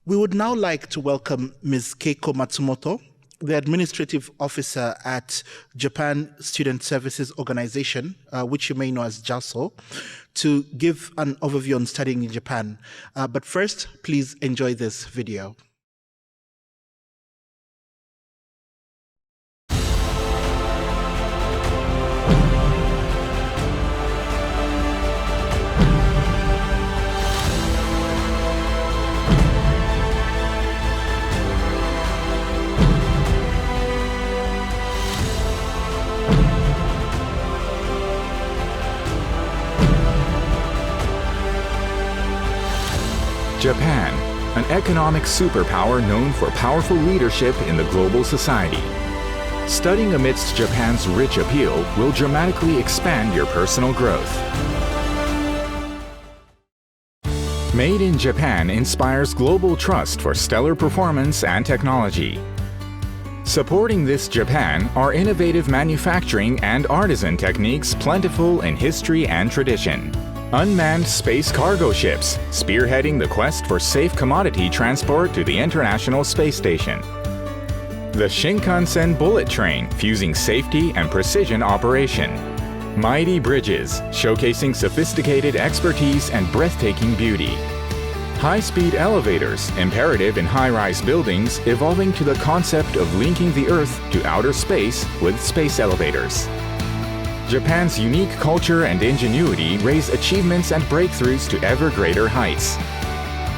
We would now like to welcome Ms. Keiko Matsumoto, the Administrative Officer at Japan Student Services Organization, which you may know as JASSO, to give an overview on studying in Japan. But first, please enjoy this video. Japan, an economic superpower known for powerful leadership in the global society. Studying amidst Japan's rich appeal will dramatically expand your personal growth. Made in Japan inspires global trust for stellar performance and technology. Supporting this Japan are innovative manufacturing and artisan techniques plentiful in history and tradition. Unmanned space cargo ships, spearheading the quest for safe commodity transport to the International Space Station. The Shinkansen bullet train, fusing safety and precision operation. Mighty bridges, showcasing sophisticated expertise and breathtaking beauty. High-speed elevators, imperative in high-rise buildings, evolving to the concept of linking the Earth to outer space with space elevators. Japan's unique culture and ingenuity raise achievements and breakthroughs to ever greater heights.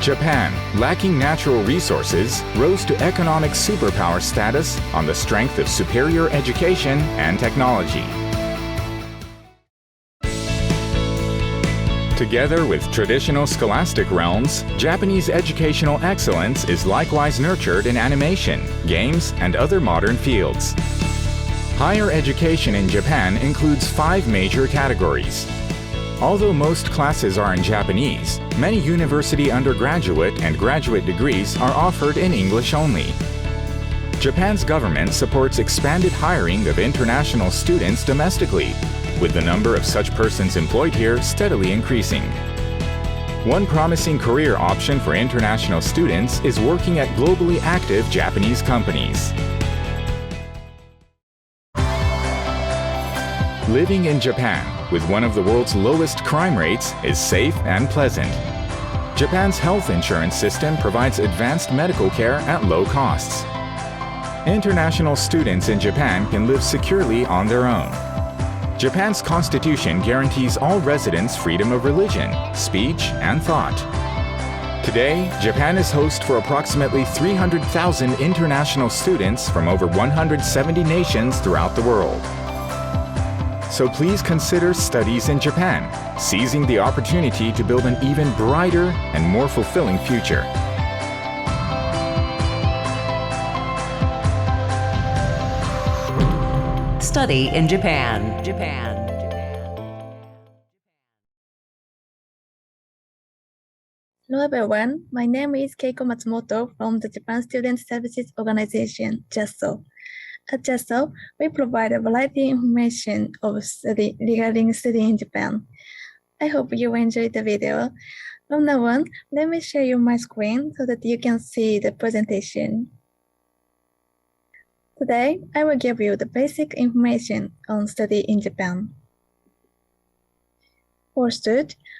Japan, lacking natural resources, rose to economic superpower status on the strength of superior education and technology. Together with traditional scholastic realms, Japanese educational excellence is likewise nurtured in animation, games, and other modern fields. Higher education in Japan includes 5 major categories. Although most classes are in Japanese, many university undergraduate and graduate degrees are offered in English only. Japan's government supports expanded hiring of international students domestically, with the number of such persons employed here steadily increasing. One promising career option for international students is working at globally active Japanese companies. Living in Japan, with one of the world's lowest crime rates, is safe and pleasant. Japan's health insurance system provides advanced medical care at low costs. International students in Japan can live securely on their own. Japan's constitution guarantees all residents freedom of religion, speech, and thought. Today, Japan is host for approximately 300,000 international students from over 170 nations throughout the world. So please consider studies in Japan, seizing the opportunity to build an even brighter and more fulfilling future. Study in Japan. Hello everyone, my name is Keiko Matsumoto from the Japan Student Services Organization, JASSO. At JASSO, we provide a variety of information regarding studying in Japan. I hope you enjoyed the video. From now on, let me share you my screen so that you can see the presentation. Today, I will give you the basic information on study in Japan. First,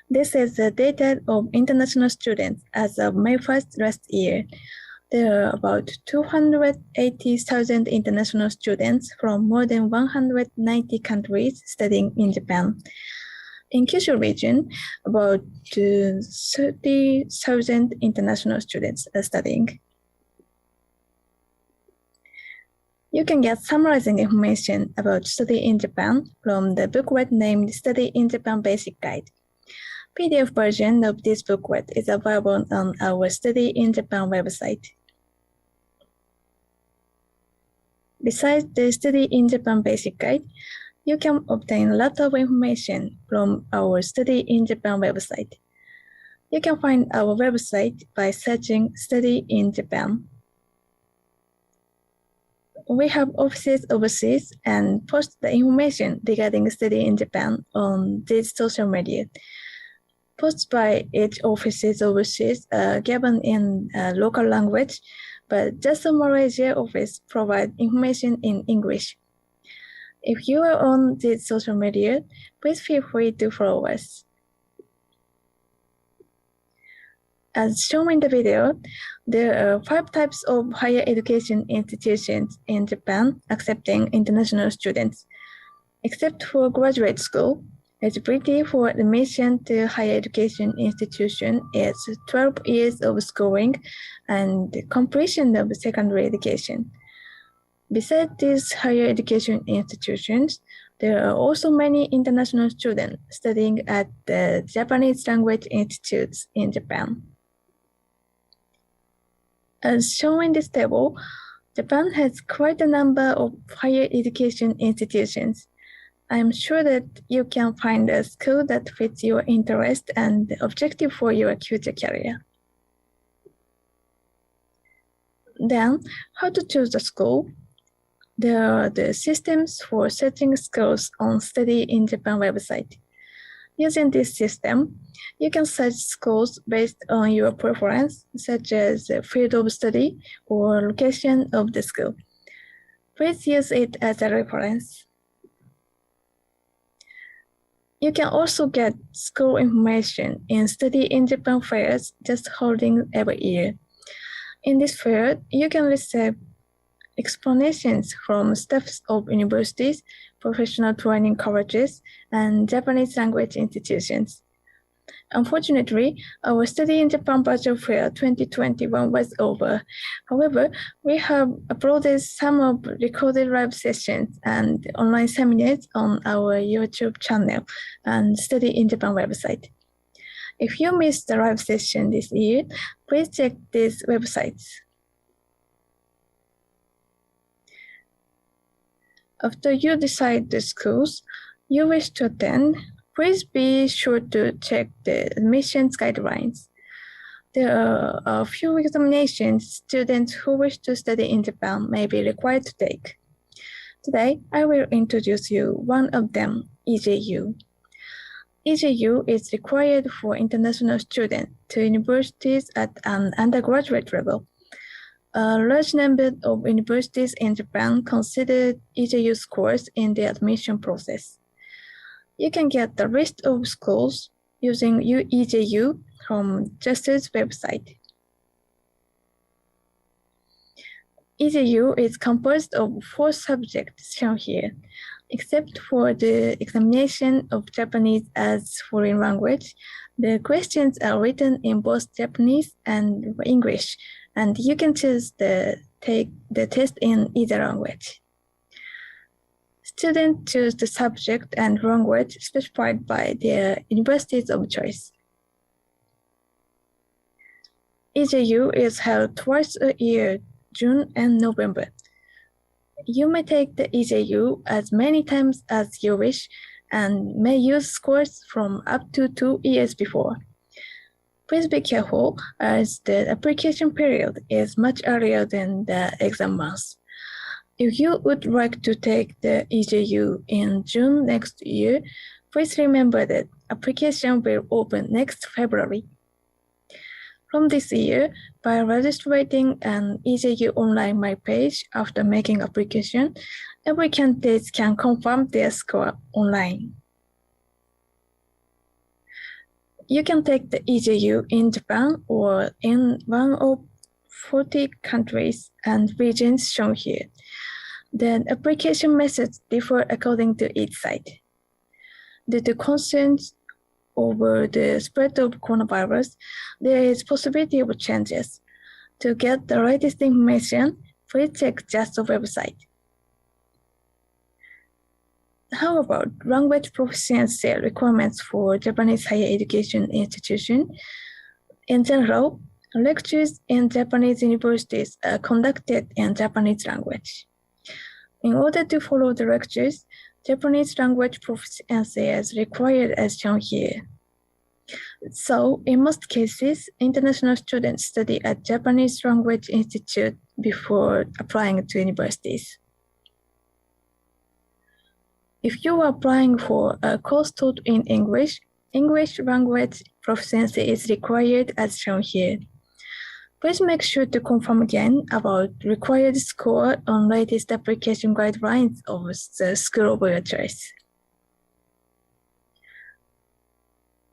this is the data of international students as of May 1st last year. There are about 280,000 international students from more than 190 countries studying in Japan. In Kyushu region, about 30,000 international students are studying. You can get summarizing information about study in Japan from the booklet named Study in Japan Basic Guide. PDF version of this booklet is available on our Study in Japan website. Besides the Study in Japan Basic Guide, you can obtain a lot of information from our Study in Japan website. You can find our website by searching Study in Japan. We have offices overseas and post the information regarding study in Japan on these social media. Posts by each offices overseas are given in local language, but JASSO Malaysia office provides information in English. If you are on this social media, please feel free to follow us. As shown in the video, there are 5 types of higher education institutions in Japan accepting international students. Except for graduate school, eligibility for admission to higher education institution is 12 years of schooling and completion of secondary education. Besides these higher education institutions, there are also many international students studying at the Japanese language institutes in Japan. As shown in this table, Japan has quite a number of higher education institutions. I am sure that you can find a school that fits your interest and objective for your future career. Then, how to choose a school? There are the systems for searching schools on Study in Japan website. Using this system, you can search schools based on your preference, such as the field of study or location of the school. Please use it as a reference. You can also get school information in Study in Japan fairs just holding every year. In this fair, you can receive explanations from staffs of universities, professional training colleges, and Japanese language institutions. Unfortunately, our Study in Japan Virtual Fair 2021 was over. However, we have uploaded some of recorded live sessions and online seminars on our YouTube channel and Study in Japan website. If you missed the live session this year, please check these websites. After you decide the schools you wish to attend, please be sure to check the admissions guidelines. There are a few examinations students who wish to study in Japan may be required to take. Today, I will introduce you one of them, EJU. EJU is required for international students to universities at an undergraduate level. A large number of universities in Japan consider EJU scores in the admission process. You can get the list of schools using EJU from JASSO's website. EJU is composed of 4 subjects shown here. Except for the examination of Japanese as foreign language, the questions are written in both Japanese and English, and you can choose to take the test in either language. Students choose the subject and language specified by their universities of choice. EJU is held twice a year, June and November. You may take the EJU as many times as you wish and may use scores from up to 2 years before. Please be careful as the application period is much earlier than the exam month. If you would like to take the EJU in June next year, please remember that application will open next February. From this year, by registering an EJU online My page after making application, every candidate can confirm their score online. You can take the EJU in Japan or in one of 40 countries and regions shown here. The application methods differ according to each site. Due to concerns over the spread of coronavirus, there is possibility of changes. To get the latest information, please check JASSO website. How about language proficiency requirements for Japanese higher education institution? In general, lectures in Japanese universities are conducted in Japanese language. In order to follow the lectures, Japanese language proficiency is required as shown here. So, in most cases, international students study at Japanese language institute before applying to universities. If you are applying for a course taught in English, English language proficiency is required as shown here. Please make sure to confirm again about required score on latest application guidelines of the school of your choice.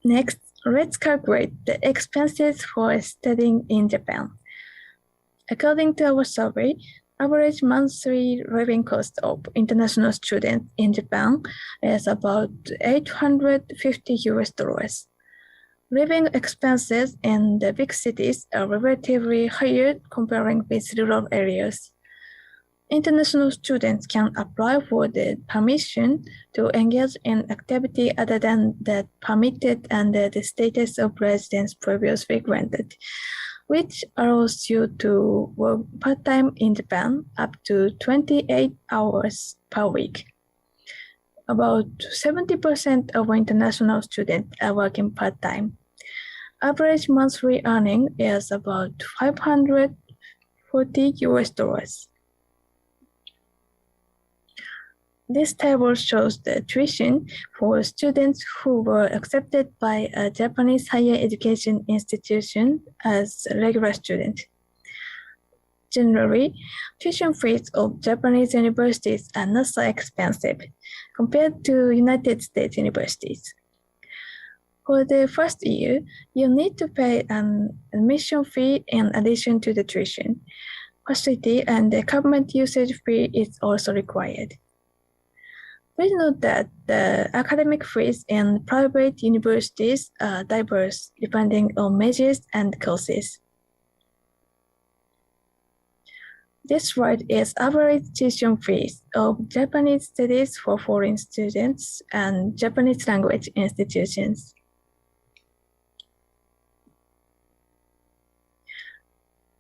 Next, let's calculate the expenses for studying in Japan. According to our survey, average monthly living cost of international students in Japan is about $850. Living expenses in the big cities are relatively higher comparing with rural areas. International students can apply for the permission to engage in activity other than that permitted under the status of residence previously granted, which allows you to work part-time in Japan up to 28 hours per week. About 70% of international students are working part-time. Average monthly earning is about $540. This table shows the tuition for students who were accepted by a Japanese higher education institution as a regular student. Generally, tuition fees of Japanese universities are not so expensive compared to United States universities. For the first year, you need to pay an admission fee in addition to the tuition. Facility and the government usage fee is also required. Please note that the academic fees in private universities are diverse depending on majors and courses. This slide is average tuition fees of Japanese studies for foreign students and Japanese language institutions.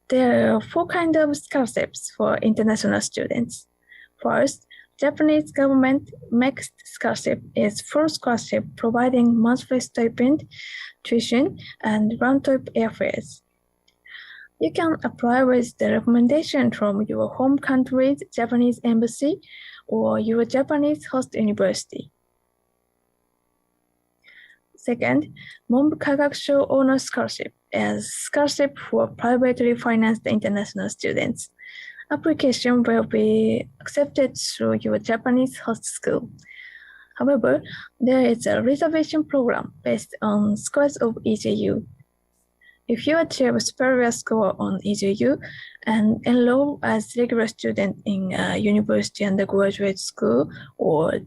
There are 4 kinds of scholarships for international students. First, Japanese government mixed scholarship is full scholarship providing monthly stipend, tuition, and round-trip airfares. You can apply with the recommendation from your home country's Japanese embassy or your Japanese host university. Second, Monbu Kagakusho Honor Scholarship is scholarship for privately financed international students. Application will be accepted through your Japanese host school. However, there is a reservation program based on scores of EJU. If you achieve superior score on EJU and enroll as regular student in a university undergraduate school or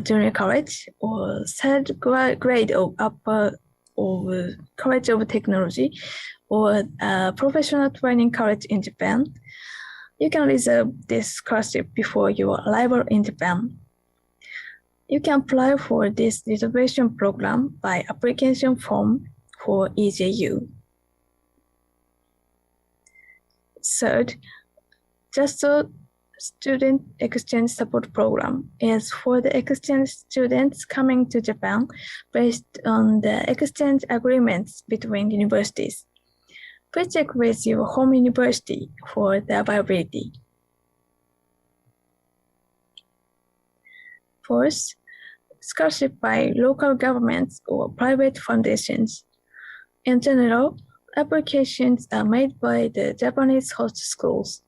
junior college or third grade of upper or College of Technology or professional training college in Japan, you can reserve this scholarship before your arrival in Japan. You can apply for this reservation program by application form for EJU. Third, JASSO Student Exchange Support Program is for the exchange students coming to Japan based on the exchange agreements between universities. Please check with your home university for the availability. Fourth, scholarship by local governments or private foundations. In general, applications are made by the Japanese host schools.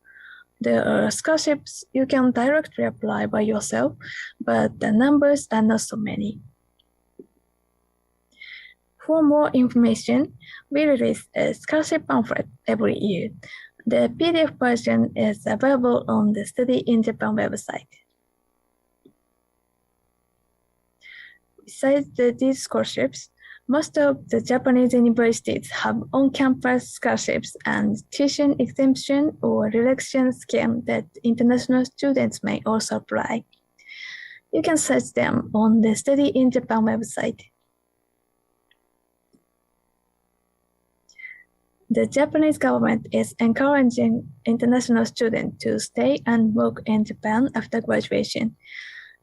There are scholarships you can directly apply by yourself, but the numbers are not so many. For more information, we release a scholarship pamphlet every year. The PDF version is available on the Study in Japan website. Besides these scholarships, most of the Japanese universities have on-campus scholarships and tuition exemption or reduction scheme that international students may also apply. You can search them on the Study in Japan website. The Japanese government is encouraging international students to stay and work in Japan after graduation.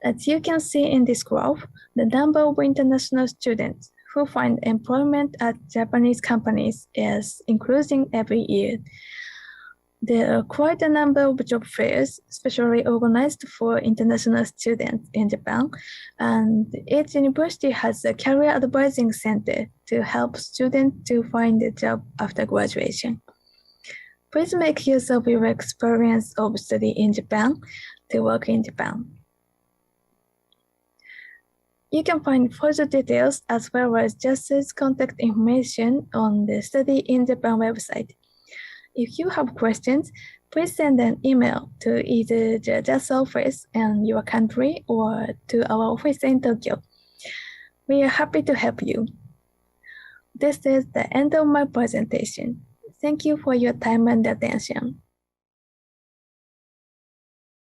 As you can see in this graph, the number of international students who find employment at Japanese companies is increasing every year. There are quite a number of job fairs, specially organized for international students in Japan, and each university has a career advising center to help students to find a job after graduation. Please make use of your experience of study in Japan to work in Japan. You can find further details as well as JASSO's contact information on the Study in Japan website. If you have questions, please send an email to either the JASSO office in your country or to our office in Tokyo. We are happy to help you. This is the end of my presentation. Thank you for your time and attention.